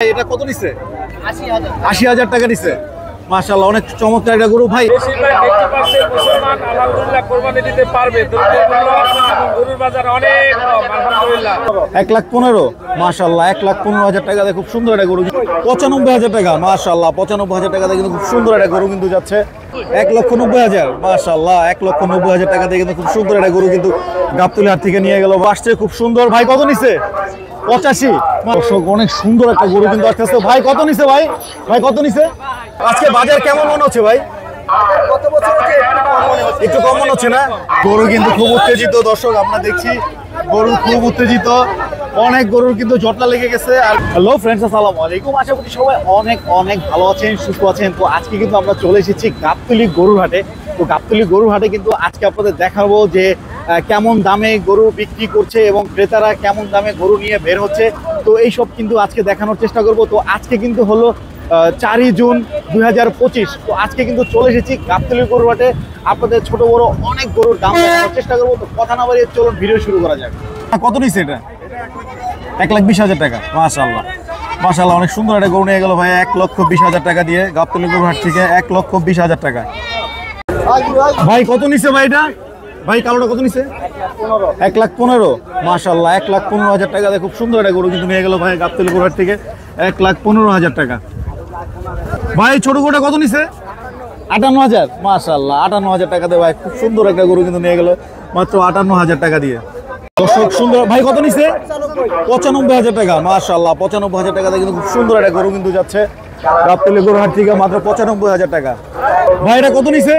এটা কত নিছে? ৮০,০০০ টাকা নিছে। মাশাআল্লাহ, অনেক চমৎকার একটা গরু ভাই। বেশিরভাগ 80% মুসলমান আলহামদুলিল্লাহ কুরবানি দিতে পারবে। গরুর বাজার অনেক কম আলহামদুলিল্লাহ। ১,১৫,০০০ মাশাআল্লাহ, ১,১৫,০০০ টাকা দিয়ে খুব সুন্দর একটা গরু। ৯৫,০০০ টাকা মাশাআল্লাহ, ৯৫,০০০ টাকা দিয়ে কিন্তু খুব সুন্দর একটা গরু কিন্তু যাচ্ছে। ১,৯০,০০০ মাশাআল্লাহ, ১,৯০,০০০ টাকা দিয়ে কিন্তু খুব সুন্দর একটা গরু কিন্তু গাবতলী হাট থেকে নিয়ে গেল। আসছে খুব সুন্দর। ভাই কত নিছে? ৮৫। দর্শক, অনেক সুন্দর একটা গরু কিন্তু আসতেছে। ভাই কত নিছে? ভাই ভাই কত নিছে? আজকে বাজার কেমন মনে হচ্ছে ভাই? একটু কম মনে হচ্ছে না? গরু কিন্তু খুব উত্তেজিত দর্শক, আমরা দেখছি গরু খুব উত্তেজিত। অনেক গরুর কিন্তু জটলা লেগে গেছে। আর হ্যালো ফ্রেন্ডস, আসসালামু আলাইকুম। আশা করি সবাই অনেক অনেক ভালো আছেন, সুস্থ আছেন। তো আজকে কিন্তু আমরা চলে এসেছি গাবতলী গরুর হাটে। তো গাবতলী গরুর হাটে কিন্তু আজকে আপনাদের দেখাবো যে কেমন দামে গরু বিক্রি করছে এবং ক্রেতারা কেমন দামে গরু নিয়ে বের হচ্ছে। তো এইসব কিন্তু আজকে দেখানোর চেষ্টা করব। তো আজকে কিন্তু হলো ৪ই জুন ২০২৫। তো আজকে কিন্তু চলে এসেছি গাবতলী গরুর হাটে। আপনাদের ছোট বড় অনেক গরুর দাম দেখানোর চেষ্টা করবো। তো কথা না বাড়িয়ে চলুন ভিডিও শুরু করা যাক। কত নিচ্ছে এটা? ১,২০,০০০ টাকা মাশাআল্লাহ। মাশাআল্লাহ, অনেক সুন্দর একটা গরু নিয়ে গেল ভাই ১,২০,০০০ টাকা দিয়ে গাবতলী গরুর হাট থেকে। ১,২০,০০০ টাকা। ভাই কত নিচ্ছে ভাই এটা? ভাই কালোটা কত নিচ্ছে? ১,১৫,০০০ মাশাআল্লাহ, ১,১৫,০০০ টাকা দিয়ে খুব সুন্দর একটা গরু কিন্তু নিয়ে গেল ভাই গাবতলী গরুর হাট থেকে। ১,১৫,০০০ টাকা। ভাই ছোট গরুটা কত নিচ্ছে? ৫৮,০০০ মাশাআল্লাহ, ৫৮,০০০ টাকা দিয়ে ভাই খুব সুন্দর একটা গরু কিন্তু নিয়ে গেল মাত্র ৫৮,০০০ টাকা দিয়ে। দর্শক সুন্দর। ভাই কত নিচ্ছে? ৯৫,০০০ টাকা মাশাআল্লাহ, ৯৫,০০০ টাকা দিয়ে কিন্তু খুব সুন্দর একটা গরু কিন্তু যাচ্ছে গাবতলী গরুর হাট থেকে মাত্র ৯৫,০০০ টাকা। ভাই এটা কত নিচ্ছে?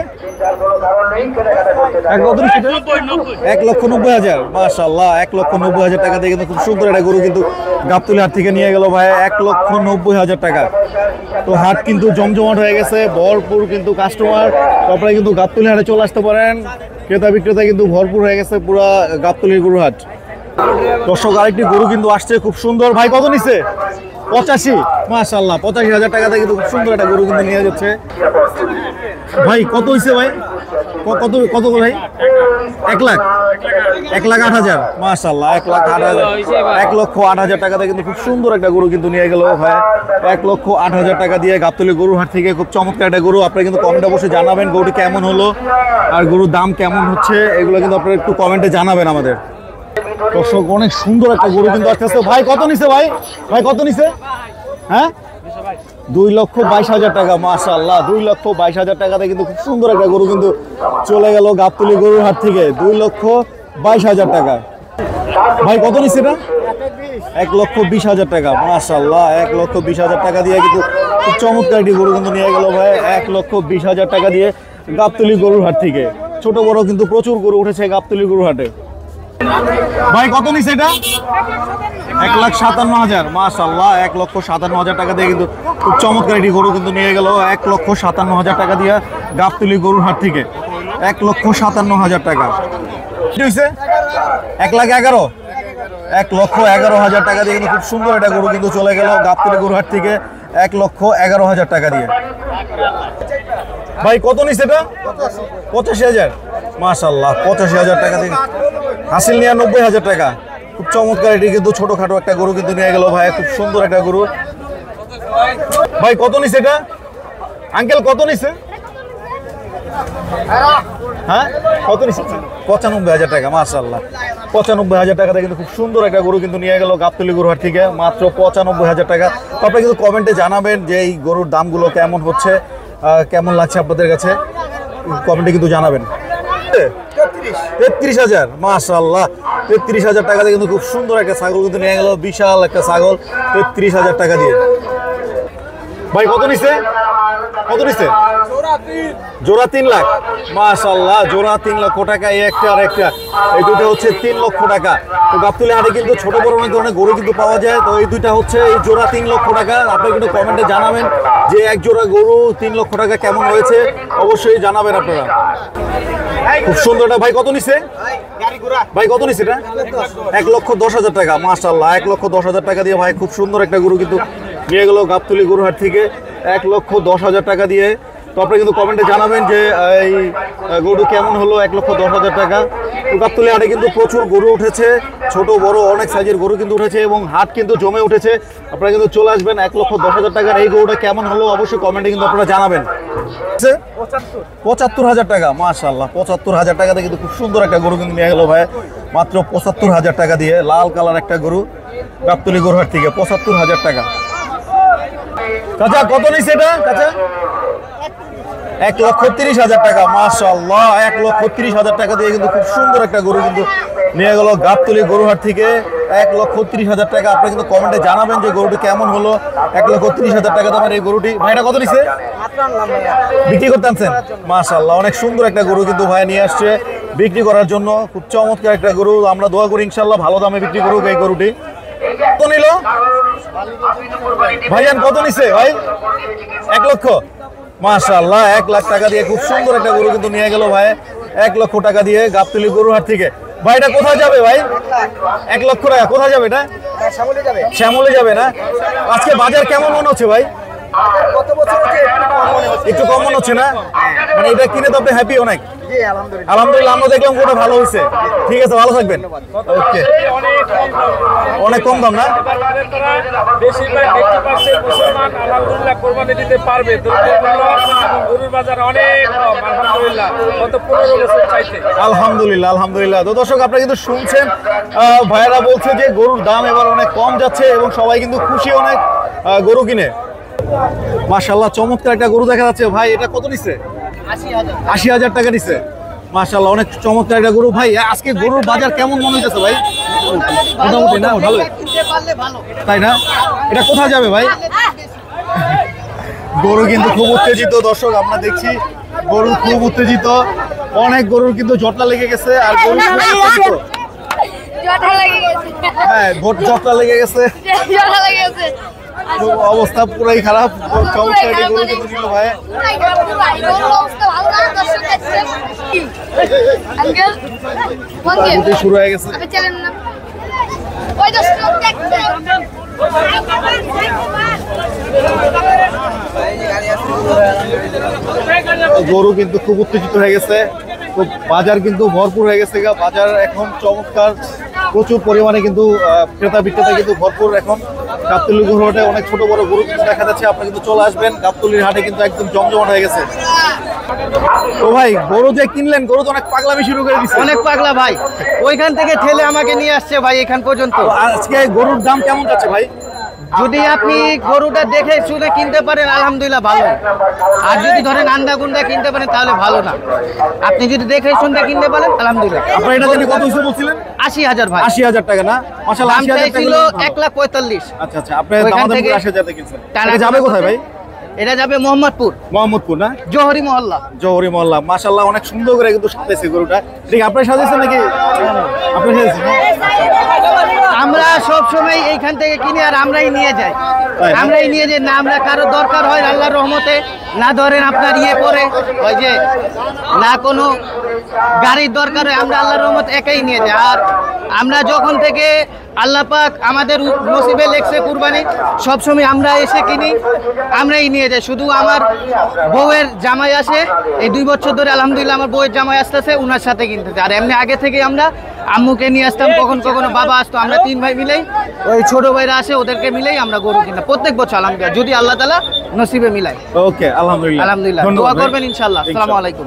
১,৯০,০০০ মাশাআল্লাহ, ১,৯০,০০০ টাকা দিয়ে কিন্তু খুব সুন্দর একটা গরু কিন্তু গাবতলী হাট থেকে নিয়ে গেল ভাই ১,৯০,০০০ টাকা। তো হাট কিন্তু জমজমাট হয়ে গেছে, ভরপুর কিন্তু কাস্টমার। তারপরে কিন্তু গাবতলী হাটে চলে আসতে পারেন। ক্রেতা বিক্রেতা কিন্তু ভরপুর হয়ে গেছে পুরা গাবতলীর গরুর হাট। দর্শক, আরেকটি গরু কিন্তু আসছে খুব সুন্দর। ভাই কত নিচ্ছে? ৮৫ মাশাআল্লাহ, ৮৫,০০০ টাকা থেকে কিন্তু খুব সুন্দর একটা গরু কিন্তু নিয়ে যাচ্ছে। ভাই কত হয়েছে ভাই? কত কত ভাই? ১,০০,০০০ ১,০০,০০০ মাশাআল্লাহ, ১,০০,০০০ ১,০০,০০০ টাকা দিয়ে কিন্তু খুব সুন্দর একটা গরু কিন্তু নিয়ে গেল ভাই ১,০০,০০০ টাকা দিয়ে গাবতলী গরুর হাট থেকে। খুব চমৎকার একটা গরু। আপনারা কিন্তু কমেন্টে অবশ্যই জানাবেন গরুটি কেমন হলো আর গরুর দাম কেমন হচ্ছে, এগুলো কিন্তু আপনারা একটু কমেন্টে জানাবেন আমাদের। দর্শক, অনেক সুন্দর একটা গরু কিন্তু আসতেছে। ভাই কত নিছে? ভাই ভাই কত নিছে? হ্যাঁ, ২,২২,০০০ টাকা মাশাআল্লাহ, ২,২২,০০০ টাকাতে কিন্তু খুব সুন্দর একটা গরু কিন্তু চলে গেল গাবতলী গরুর হাট থেকে। ২,২২,০০০ টাকা। ভাই কত নিচ্ছে এটা? ১,২০,০০০ টাকা মাশাআল্লাহ, ১,২০,০০০ টাকা দিয়ে কিন্তু খুব চমৎকার একটি গরু কিন্তু নিয়ে গেল ভাই ১,২০,০০০ টাকা দিয়ে গাবতলী গরুর হাট থেকে। ছোট বড় কিন্তু প্রচুর গরু উঠেছে গাবতলী গরুর হাটে। ভাই কত নিচ্ছে এটা? ১,৫৭,০০০ মাশাআল্লাহ, ১,৫৭,০০০ টাকা দিয়ে কিন্তু খুব চমৎকার একটি গরু কিন্তু নিয়ে গেল ১,৫৭,০০০ টাকা দিয়ে গাবতলী গরুর হাট থেকে। ১,৫৭,০০০ টাকা। কি হয়েছে? ১,১১,০০০ ১,১১,০০০ টাকা দিয়ে কিন্তু খুব সুন্দর একটা গরু কিন্তু চলে গেল গাবতলী গরুর হাট থেকে ১,১১,০০০ টাকা দিয়ে। ভাই কত নিচ্ছে এটা? ৮৫,০০০ মাশাআল্লাহ, ৮৫,০০০ টাকা দিয়ে। হাসিল নিয়ে ৯০,০০০ টাকা। খুব চমৎকার এটি কিন্তু ছোটখাটো একটা গরু কিন্তু নিয়ে গেল ভাই, খুব সুন্দর একটা গরু। ভাই কত নিচ্ছে এটা? আঙ্কেল কত নিচ্ছে? হ্যাঁ কত নিচ্ছে? ৯৫,০০০ টাকা মাশাআল্লাহ, ৯৫,০০০ টাকাতে কিন্তু খুব সুন্দর একটা গরু কিন্তু নিয়ে গেল গাবতলী গরুর হাট থেকে মাত্র ৯৫,০০০ টাকা। তারপরে কিন্তু কমেন্টে জানাবেন যে এই গরুর দামগুলো কেমন হচ্ছে, কেমন লাগছে আপনাদের কাছে, কমেন্টে কিন্তু জানাবেন। ৩৩,০০০ মাশাআল্লাহ, ৩৩,০০০ টাকা দিয়ে কিন্তু খুব সুন্দর একটা ছাগল কিন্তু নিয়ে গেল, বিশাল একটা ছাগল ৩৩,০০০ টাকা দিয়ে। ভাই কত নিচ্ছে? কত নিচ্ছে? জোড়া ৩ লাখ মাশাআল্লাহ, জোড়া ৩ লক্ষ টাকা। এই একটা আর একটা, এই দুটো হচ্ছে ৩ লক্ষ টাকা। তো গাবতলী হাটে কিন্তু ছোট বড় অনেক ধরনের গরু কিন্তু পাওয়া যায়। তো এই দুইটা হচ্ছে এই জোড়া ৩ লক্ষ টাকা। আপনারা কিন্তু কমেন্টে জানাবেন যে এক জোড়া গরু ৩ লক্ষ টাকা কেমন হয়েছে, অবশ্যই জানাবেন আপনারা। খুব সুন্দর একটা। ভাই কত নিচ্ছে? ভাই কত নিচ্ছে এটা? ১,১০,০০০ টাকা মাশাআল্লাহ, ১,১০,০০০ টাকা দিয়ে ভাই খুব সুন্দর একটা গরু কিন্তু নিয়ে গেল গাবতলী গরুর হাট থেকে ১,১০,০০০ টাকা দিয়ে তো আপনারা কিন্তু কমেন্টে জানাবেন যে এই গরু কেমন হলো 1,10,000 টাকা। তো গাবতলী হাটে কিন্তু প্রচুর গরু উঠেছে, ছোট বড় অনেক সাইজের গরু কিন্তু উঠেছে এবং হাট কিন্তু জমে উঠেছে। আপনারা কিন্তু চলে আসবেন। 1,10,000 টাকার এই গরুটা কেমন হলো অবশ্যই কমেন্টে কিন্তু আপনারা জানাবেন। 75,000 টাকা, মাশাআল্লাহ 75,000 টাকাতে কিন্তু খুব সুন্দর একটা গরু কিন্তু নিয়ে গেল ভাই, মাত্র 75,000 টাকা দিয়ে। লাল কালার একটা গরু গাবতলী গরুহাট থেকে 75,000 টাকা। চাচা কত নিছে এটা চাচা? 1,30,000 টাকা, মাশাআল্লাহ 1,30,000 টাকা দিয়ে কিন্তু খুব সুন্দর একটা গরু কিন্তু নিয়ে গেল গাবতলী গরুহাট থেকে 1,30,000 টাকা। আপনারা কিন্তু কমেন্টে জানাবেন যে গরুটি কেমন হলো। 1,30,000 টাকা দামের এই গরুটি ভাইটা কত নিছে? বিক্রি করতে আনছেন? মাশাআল্লাহ অনেক সুন্দর একটা গরু কিন্তু ভাই নিয়ে আসছে বিক্রি করার জন্য। খুব চমৎকার একটা গরু, আমরা দোয়া করি ইনশাআল্লাহ ভালো দামে বিক্রি করুক এই গরুটি। কত নিল ভাইজান, কত নিছে ভাই? 1 লক্ষ, মাশাআল্লাহ 1 লাখ টাকা দিয়ে খুব সুন্দর একটা গরু কিন্তু নিয়ে গেল ভাই 1 লক্ষ টাকা দিয়ে গাবতলী গরুহাট থেকে। ভাই এটা কোথায় যাবে ভাই? 1 লক্ষ টাকা কোথায় যাবে এটা? শ্যামলে যাবে না? আজকে বাজার কেমন মনে হচ্ছে ভাই? একটু কম মনে হচ্ছে না? মানে এটা কিনে তো আপনি হ্যাপি অনেক? আলহামদুলিল্লাহ, আমরা দেখলাম ওটা ভালো হয়েছে। ঠিক আছে, ভালো থাকবেন। ওকে, অনেক কম দাম না? বেশিরভাগ 80% মুসলমান আলহামদুলিল্লাহ কোরবানি দিতে পারবে। গরুর বাজার অনেক কম আলহামদুলিল্লাহ, গত 15 বছর চাইতে। আলহামদুলিল্লাহ আলহামদুলিল্লাহ। তো দর্শক আপনারা কিন্তু শুনছেন ভাইয়েরা বলছে যে গরুর দাম এবার অনেক কম যাচ্ছে এবং সবাই কিন্তু খুশি অনেক গরু কিনে। মাশাআল্লাহ চমৎকার একটা গরু দেখা যাচ্ছে ভাই। এটা কত নিছে? 80,000 টাকা নিছে। মাশাআল্লাহ অনেক চমৎকার একটা গরু ভাই। আজকে গরুর বাজার কেমন মনে হইতেছে ভাই? মোটামুটি না, ভালো তাই না? এটা কোথায় যাবে ভাই? গরু কিন্তু খুব উত্তেজিত দর্শক, আমরা দেখছি গরু খুব উত্তেজিত। অনেক গরুর কিন্তু জটলা লেগে গেছে আর গরু খুব উত্তেজিত। হ্যাঁ, জটলা লেগে গেছে, অবস্থা পুরাই খারাপ। চমৎকার একটা গরু কিন্তু নিল ভাই। শুরু হয়ে গেছে। গরু কিন্তু খুব উত্তেজিত হয়ে গেছে। তো বাজার কিন্তু ভরপুর হয়ে গেছে। বাজার এখন চমৎকার, প্রচুর পরিমাণে কিন্তু ক্রেতা বিক্রেতা কিন্তু ভরপুর। এখন গাবতলী গরুহাটে অনেক ছোট বড় গরু কিন্তু দেখা যাচ্ছে। আপনারা কিন্তু চলে আসবেন, গাবতলীর হাটে কিন্তু একদম জমজমাট হয়ে গেছে। তো ভাই গরু যে কিনলেন, গরু তো অনেক পাগলামি শুরু করে দিচ্ছে। অনেক পাগলা ভাই, ওইখান থেকে ঠেলে আমাকে নিয়ে আসছে ভাই এখান পর্যন্ত। আজকে গরুর দাম কেমন যাচ্ছে ভাই? যদি আপনি গরুটা দেখে শুনে কিনতে পারেন আলহামদুলিল্লাহ ভালো, আর যদি ধরেন আন্ডা গুন্ডা কিনতে পারেন তাহলে ভালো না। আপনি যদি দেখে শুনতে কিনতে পারেন আলহামদুলিল্লাহ। আপনারা এটা জানি কত হিসেবে বলছিলেন? 80,000 ভাই। 80,000 টাকা না? মাশাআল্লাহ 80,000 টাকা ছিল 1,45,000। আচ্ছা আচ্ছা, আপনারা দাম দাম করে 80,000 টাকা কিনছেন। এটা যাবে কোথায় ভাই? এটা যাবে মোহাম্মদপুর। মোহাম্মদপুর না? জোহরি মহল্লা। জোহরি মহল্লা। মাশাআল্লাহ অনেক সুন্দর করে কিন্তু সাজাইছে গরুটা। ঠিক আপনি সাজাইছেন নাকি? আপনি সাজাইছেন? আমরা সব সময় এইখান থেকে কিনি আর আমরাই নিয়ে যাই। আমরাই নিয়ে যাই না, আমরা কারো দরকার হয় আল্লাহর রহমতে, না ধরেন আপনার ইয়ে করে ওই যে না কোনো গাড়ির দরকার হয়, আমরা আল্লাহর রহমতে একাই নিয়ে যাই। আর আমরা যখন থেকে আল্লাহ পাক আমাদের নসিবে লেখছে কুরবানি, সবসময় আমরা এসে কিনি, আমরাই নিয়ে যাই। শুধু আমার বউয়ের জামাই আসে, এই 2 বছর ধরে আলহামদুলিল্লাহ আমার বউয়ের জামাই আসতেছে, ওনার সাথে কিনতেছে। আর এমনি আগে থেকে আমরা আম্মুকে নিয়ে আসতাম, কখনো কখনো বাবা আসতো, আমরা 3 ভাই মিলেই, ওই ছোট ভাইরা আসে ওদেরকে মিলেই আমরা গরু কিনা প্রত্যেক বছর আলহামদুলিল্লাহ, যদি আল্লাহ তাআলা নসিবে মিলাই। ওকে, আলহামদুলিল্লাহ। আলহামদুলিল্লাহ, দোয়া করবেন ইনশাআল্লাহ। আসসালামু আলাইকুম।